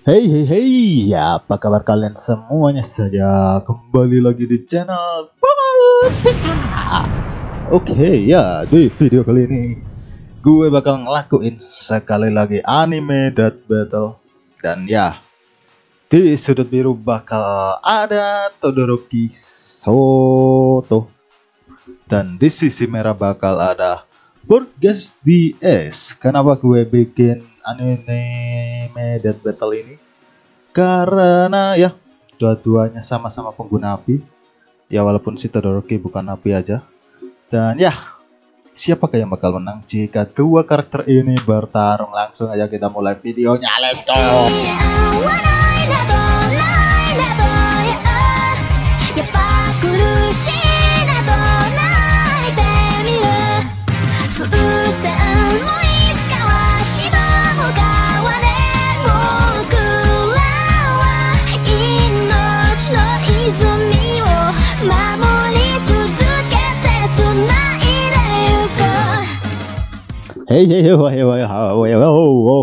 Hey, ya apa kabar kalian semuanya saja? Kembali lagi di channel Pika. Oke, ya di video kali ini gue bakal ngelakuin sekali lagi anime Death Battle. Dan ya, di sudut biru bakal ada Todoroki Soto. Dan di sisi merah bakal ada Burgess DS. Kenapa gue bikin anime Death Battle ini? Karena ya dua-duanya sama-sama pengguna api. Ya walaupun si Todoroki bukan api aja. Dan ya, siapakah yang bakal menang jika dua karakter ini bertarung? Langsung aja kita mulai videonya. Let's go.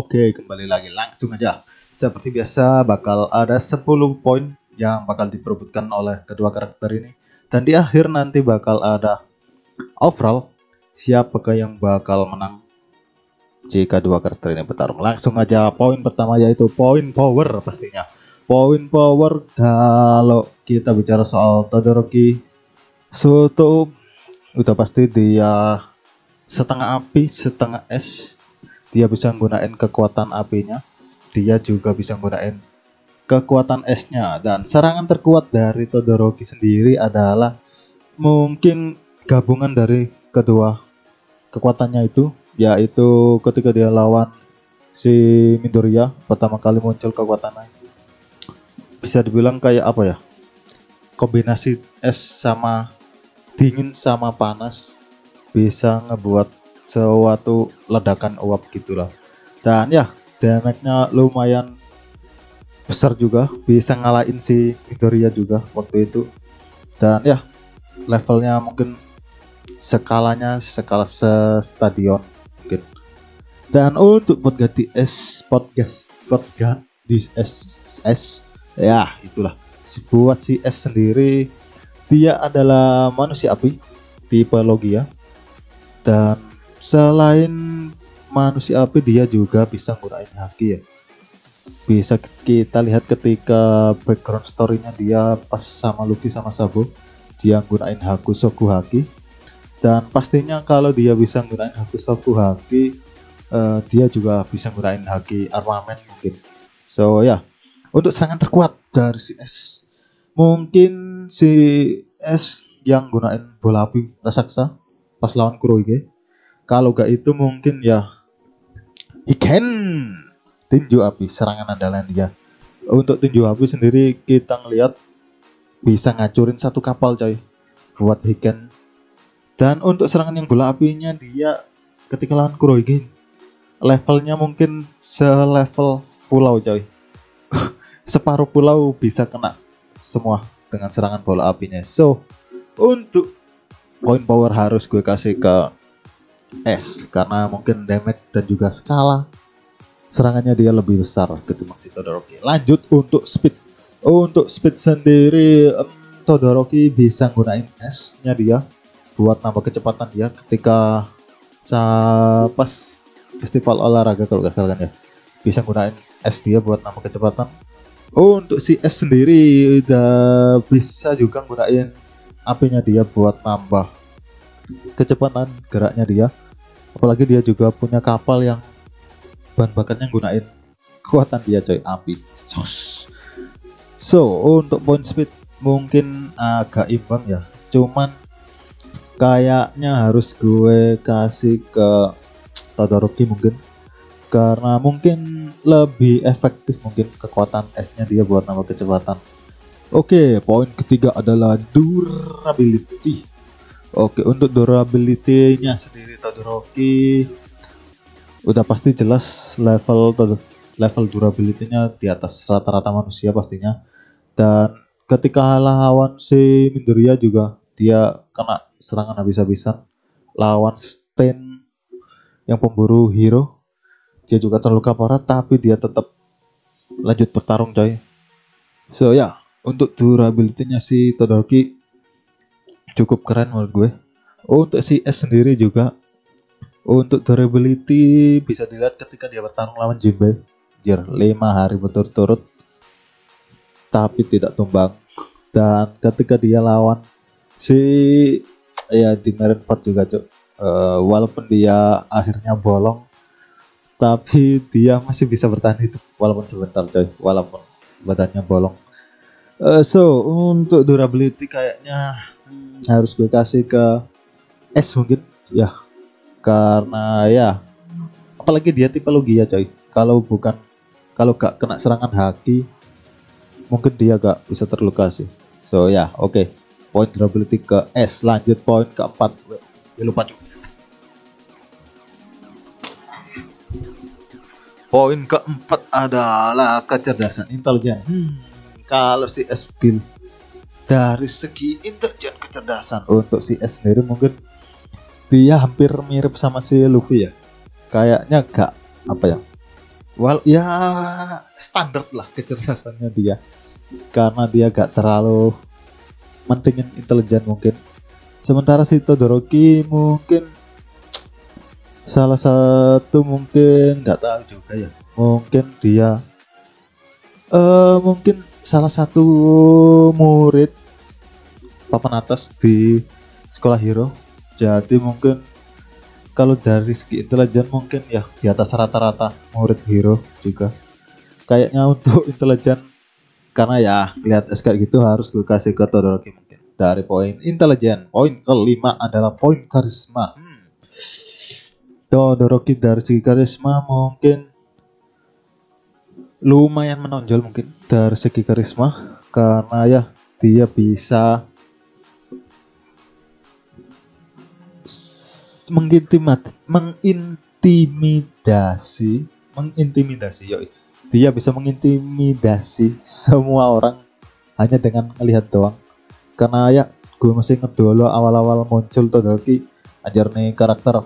Oke, kembali lagi langsung aja. Seperti biasa bakal ada 10 poin yang bakal diperebutkan oleh kedua karakter ini. Dan di akhir nanti bakal ada overall siapakah yang bakal menang jika dua karakter ini bertarung. Langsung aja poin pertama yaitu poin power pastinya. Poin power kalau kita bicara soal Todoroki Soto udah pasti dia setengah api, setengah es. Dia bisa menggunakan kekuatan apinya. Dia juga bisa menggunakan kekuatan esnya. Dan serangan terkuat dari Todoroki sendiri adalah mungkin gabungan dari kedua kekuatannya itu, yaitu ketika dia lawan si Midoriya pertama kali muncul kekuatannya. Bisa dibilang kayak apa ya? Kombinasi es sama dingin sama panas bisa ngebuat suatu ledakan uap gitulah. Dan ya damage-nya lumayan besar juga, bisa ngalahin si Midoriya juga waktu itu. Dan ya levelnya mungkin skala stadion mungkin. Dan untuk podcast di S ya itulah buat si S sendiri, dia adalah manusia api tipe Logia. Dan selain manusia api dia juga bisa nggunain haki ya. Bisa kita lihat ketika background story-nya dia pas sama Luffy sama Sabo, dia nggunain Hakusoku Haki. Dan pastinya kalau dia bisa nggunain Hakusoku Haki, dia juga bisa nggunain haki armamen mungkin. So ya, untuk serangan terkuat dari si S, mungkin si S yang gunain bola api raksasa pas lawan Kuroige. Kalau gak itu mungkin ya Iken tinju api, serangan andalan dia. Untuk tinju api sendiri kita ngelihat bisa ngacurin satu kapal coy buat Iken. Dan untuk serangan yang bola apinya dia ketika lawan Kuroige, levelnya mungkin selevel pulau coy. Separuh pulau bisa kena semua dengan serangan bola apinya. So untuk poin power harus gue kasih ke S karena mungkin damage dan juga skala serangannya dia lebih besar ketimbang si Todoroki. Lanjut untuk speed. Untuk speed sendiri Todoroki bisa gunain S-nya dia buat nambah kecepatan dia ketika pas festival olahraga kalau gak salah kan ya. Bisa gunain S dia buat nambah kecepatan. Untuk si S sendiri udah bisa juga gunain apinya dia buat nambah kecepatan geraknya dia. Apalagi dia juga punya kapal yang bahan bakarnya gunain kekuatan dia coy, api. So untuk point speed mungkin agak imbang ya, cuman kayaknya harus gue kasih ke Todoroki mungkin, karena mungkin lebih efektif mungkin kekuatan S-nya dia buat nambah kecepatan. Oke, poin ketiga adalah durability. Oke, untuk durability-nya sendiri Todoroki udah pasti jelas level durability-nya di atas rata-rata manusia pastinya. Dan ketika lawan si Midoriya juga dia kena serangan habis-habisan. Lawan Stain yang pemburu hero, dia juga terluka parah tapi dia tetap lanjut bertarung coy. So ya, untuk durability-nya si Todoroki cukup keren menurut gue. Untuk si S sendiri juga, untuk durability bisa dilihat ketika dia bertarung lawan Jinbei. 5 hari berturut-turut tapi tidak tumbang. Dan ketika dia lawan si ya di Marineford juga cok, walaupun dia akhirnya bolong, tapi dia masih bisa bertahan hidup walaupun sebentar coy, walaupun badannya bolong. So untuk durability kayaknya harus gue kasih ke S mungkin ya, karena ya apalagi dia tipe Logia coy. Kalau gak kena serangan haki mungkin dia gak bisa terluka sih. So ya oke. Poin durability ke S. Lanjut poin keempat. Lupa cuy. Poin keempat adalah kecerdasan intelijen. Kalau si S skill dari segi intelijen kecerdasan, untuk si S sendiri mungkin dia hampir mirip sama si Luffy ya. Kayaknya gak apa ya. Ya standar lah kecerdasannya dia. Karena dia gak terlalu mentingin intelijen mungkin. Sementara si Todoroki mungkin salah satu, mungkin nggak tahu juga ya, mungkin dia mungkin salah satu murid papan atas di sekolah hero. Jadi mungkin kalau dari segi intelijen mungkin ya di atas rata-rata murid hero juga. Kayaknya untuk intelijen, karena ya lihat S kayak gitu, harus gue kasih ke Todoroki mungkin. Dari poin intelijen. Poin kelima adalah poin karisma. Todoroki dari segi karisma mungkin lumayan menonjol mungkin dari segi karisma, karena ya dia bisa mengintimidasi yoi. Dia bisa mengintimidasi semua orang hanya dengan melihat doang. Karena ya gue masih inget dulu awal-awal muncul Todoroki, ajar nih karakter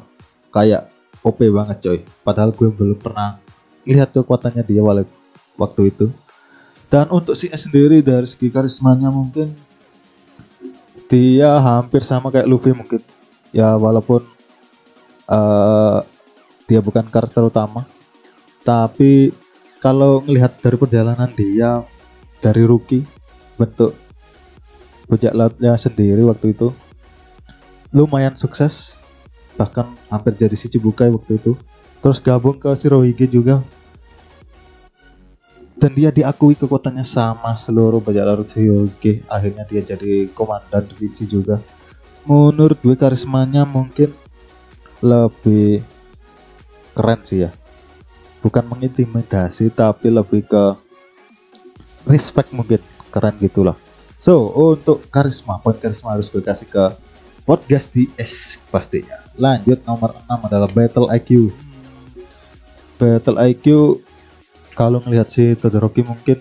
kayak OP banget coy. Padahal gue belum pernah lihat kekuatannya dia waktu itu. Dan untuk si S sendiri dari segi karismanya mungkin dia hampir sama kayak Luffy mungkin. Ya walaupun dia bukan karakter utama, tapi kalau ngelihat dari perjalanan dia dari rookie, bentuk bajak lautnya sendiri waktu itu lumayan sukses, bahkan hampir jadi si Chibukai waktu itu. Terus gabung ke Shirohige juga, dan dia diakui kekuatannya sama seluruh bajak laut Shirohige. Akhirnya dia jadi komandan divisi juga. Menurut gue karismanya mungkin lebih keren sih ya, bukan mengintimidasi tapi lebih ke respect mungkin, keren gitulah. So untuk karisma, poin karisma harus gue kasih ke podcast di S pastinya. Lanjut nomor 6 adalah Battle IQ. Battle IQ, kalau ngelihat si Todoroki mungkin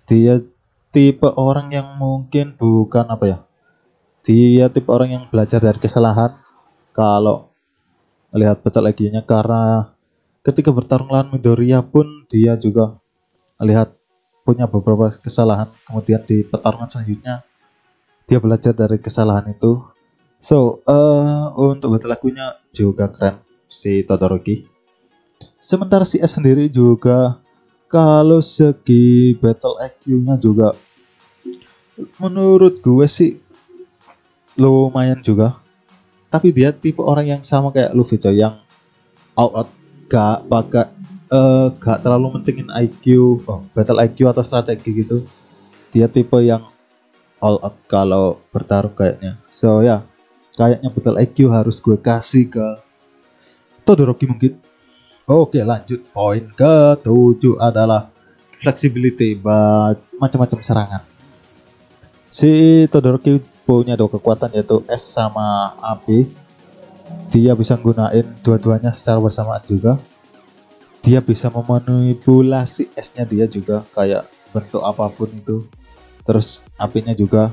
dia tipe orang yang mungkin bukan apa ya, dia tipe orang yang belajar dari kesalahan. Kalau melihat Battle IQ-nya, karena ketika bertarung lawan Midoriya pun dia juga melihat punya beberapa kesalahan, kemudian di pertarungan selanjutnya dia belajar dari kesalahan itu. So untuk battle IQ-nya juga keren si Todoroki. Sementara si S sendiri juga kalau segi battle IQ-nya juga menurut gue sih lumayan juga. Tapi dia tipe orang yang sama kayak Luffy coy, yang out gak pakai gak terlalu mentingin IQ, battle IQ atau strategi gitu. Dia tipe yang all out kalau bertarung kayaknya. So ya, kayaknya battle IQ harus gue kasih ke Todoroki mungkin. Oke, lanjut poin ke-7 adalah flexibility, macam-macam serangan. Si Todoroki punya dua kekuatan, yaitu S sama AP. Dia bisa gunain dua-duanya secara bersamaan juga. Dia bisa memanipulasi S-nya dia juga, kayak bentuk apapun itu. Terus AP-nya juga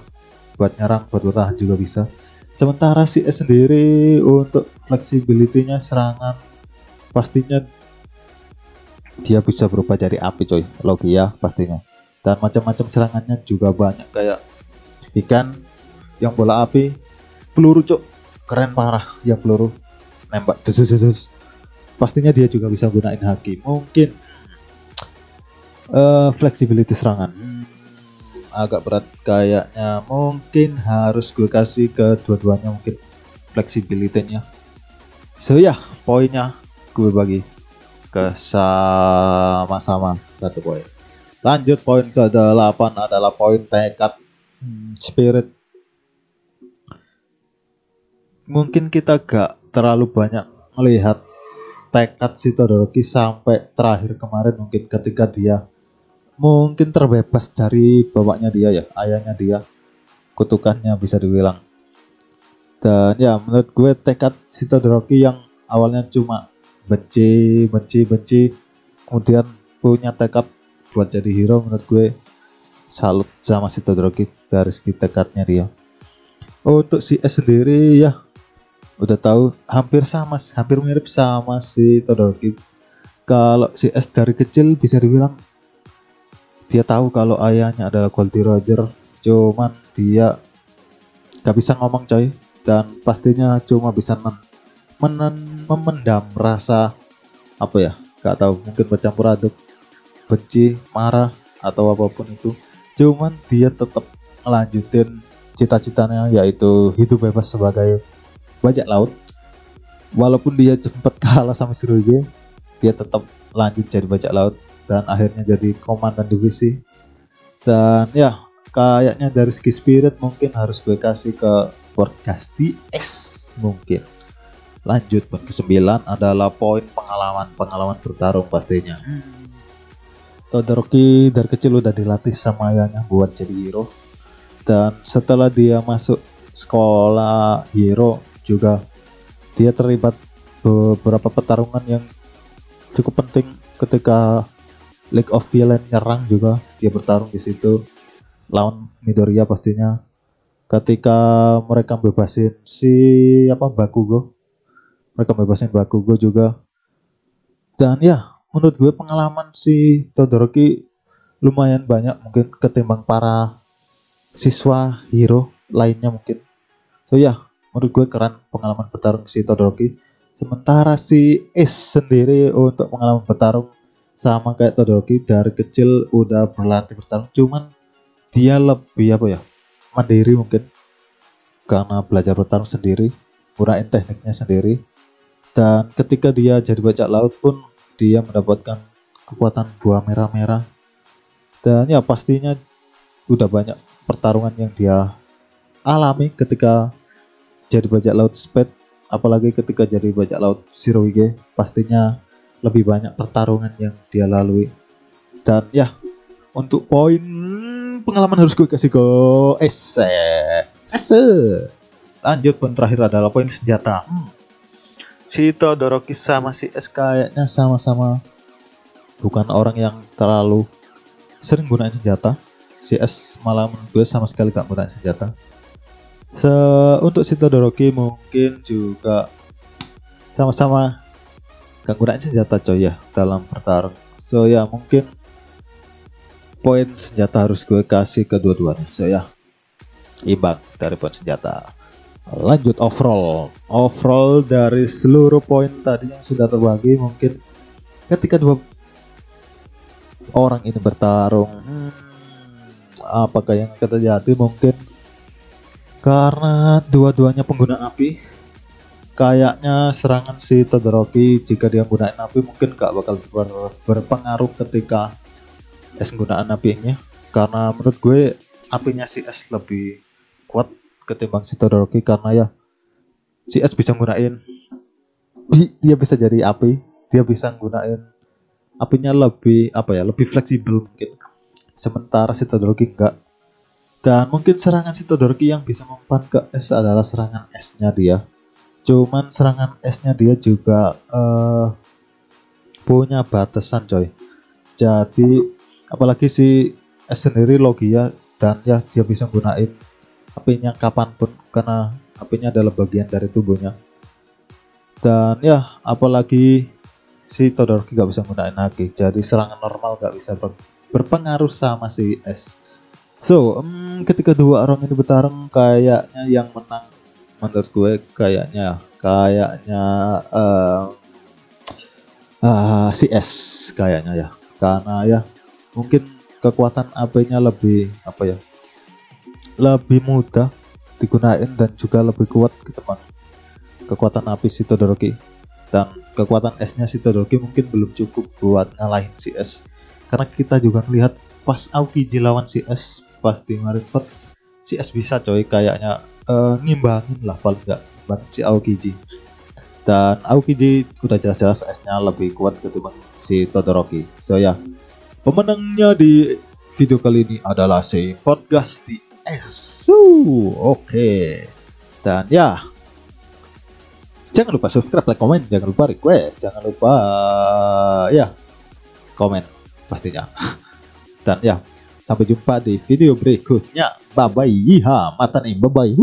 buat nyerang, buat bertahan juga bisa. Sementara si S sendiri untuk flexibility-nya serangan pastinya dia bisa berubah jadi api coy, Logia pastinya. Dan macam-macam serangannya juga banyak, kayak ikan yang bola api, peluru cok, keren parah yang peluru nembak dus. Pastinya dia juga bisa gunain haki. Mungkin flexibility serangan agak berat kayaknya, mungkin harus gue kasih ke dua-duanya mungkin flexibility-nya. So ya, poinnya gue bagi ke sama-sama 1 poin. Lanjut poin ke-8 adalah poin tekad, spirit. Mungkin kita gak terlalu banyak melihat tekad si Todoroki sampai terakhir kemarin, mungkin ketika dia mungkin terbebas dari bapaknya dia ya, ayahnya dia, kutukannya bisa dibilang. Dan ya menurut gue tekad si Todoroki yang awalnya cuma benci, kemudian punya tekad buat jadi hero, menurut gue salut sama si Todoroki dari segi tekadnya dia. Untuk si S sendiri ya udah tahu, hampir mirip sama si Todoroki. Kalau si S dari kecil bisa dibilang dia tahu kalau ayahnya adalah Goldie Roger, cuman dia gak bisa ngomong coy, dan pastinya cuma bisa memendam rasa apa ya, gak tahu, mungkin bercampur aduk benci, marah atau apapun itu. Cuman dia tetap ngelanjutin cita-citanya, yaitu hidup bebas sebagai bajak laut. Walaupun dia sempat kalah sama Shirohige, dia tetap lanjut jadi bajak laut dan akhirnya jadi komandan divisi. Dan ya kayaknya dari segi spirit mungkin harus gue kasih ke Portgasti S mungkin. Lanjut poin ke-9 adalah poin pengalaman bertarung pastinya. Todoroki dari kecil udah dilatih sama ayahnya buat jadi hero, dan setelah dia masuk sekolah hero juga dia terlibat beberapa pertarungan yang cukup penting. Ketika League of Villain nyerang juga dia bertarung di situ lawan Midoriya pastinya. Ketika mereka bebasin Bakugo juga. Dan ya menurut gue pengalaman si Todoroki lumayan banyak mungkin ketimbang para siswa hero lainnya mungkin. So ya menurut gue keren pengalaman bertarung si Todoroki. Sementara si Ace sendiri untuk pengalaman bertarung sama kayak Todoroki, dari kecil udah berlatih bertarung, cuman dia lebih mandiri mungkin, karena belajar bertarung sendiri, gunain tekniknya sendiri. Dan ketika dia jadi bajak laut pun dia mendapatkan kekuatan buah merah-merah. Dan ya pastinya udah banyak pertarungan yang dia alami ketika jadi bajak laut Spade, apalagi ketika jadi bajak laut Shirohige, pastinya lebih banyak pertarungan yang dia lalui. Dan ya untuk poin pengalaman harus gue kasih ke Ese. Lanjut poin terakhir adalah poin senjata. Si Todoroki sama si S kayaknya sama-sama bukan orang yang terlalu sering gunain senjata. Si S malah menurut gue sama sekali gak gunain senjata. Untuk si Todoroki mungkin juga sama-sama gak gunain senjata coy ya dalam bertarung. So ya mungkin poin senjata harus gue kasih ke dua-duanya. So ya imbang dari poin senjata. Lanjut overall dari seluruh poin tadi yang sudah terbagi, mungkin ketika dua orang ini bertarung, apakah yang akan terjadi? Mungkin karena dua-duanya pengguna api, kayaknya serangan si Todoroki jika dia gunain api mungkin gak bakal berpengaruh ketika S penggunaan apinya, karena menurut gue apinya si S lebih kuat ketimbang si Todoroki, karena ya si S bisa gunain, dia bisa jadi api, dia bisa gunain apinya lebih lebih fleksibel mungkin, sementara si Todoroki enggak. Dan mungkin serangan si Todoroki yang bisa mempan ke S adalah serangan S-nya dia, cuman serangan S-nya dia juga punya batasan coy. Jadi apalagi si S sendiri Logia, dan ya dia bisa gunain apinya kapanpun karena apinya adalah bagian dari tubuhnya. Dan ya apalagi si Todoroki gak bisa gunain haki, jadi serangan normal gak bisa berpengaruh sama si S. So ketika dua orang ini bertarung, kayaknya yang menang menurut gue kayaknya si S kayaknya ya, karena ya mungkin kekuatan AP-nya lebih apa ya, lebih mudah digunain dan juga lebih kuat ketimbang kekuatan api si Todoroki, dan kekuatan S-nya si Todoroki mungkin belum cukup buat ngalahin si S, karena kita juga melihat pas Aokiji lawan si S pas di Marineford, si S bisa coy kayaknya ngimbangin lah, paling nggak ngimbangin si Aokiji, dan Aokiji udah jelas-jelas S-nya lebih kuat ketimbang si Todoroki. So ya, pemenangnya di video kali ini adalah si Podcast di S. Oke. Dan ya, jangan lupa subscribe, like, komen, jangan lupa request, jangan lupa ya komen pastinya. Dan ya, sampai jumpa di video berikutnya. Bye bye. Iha, mata nih. Bye bye.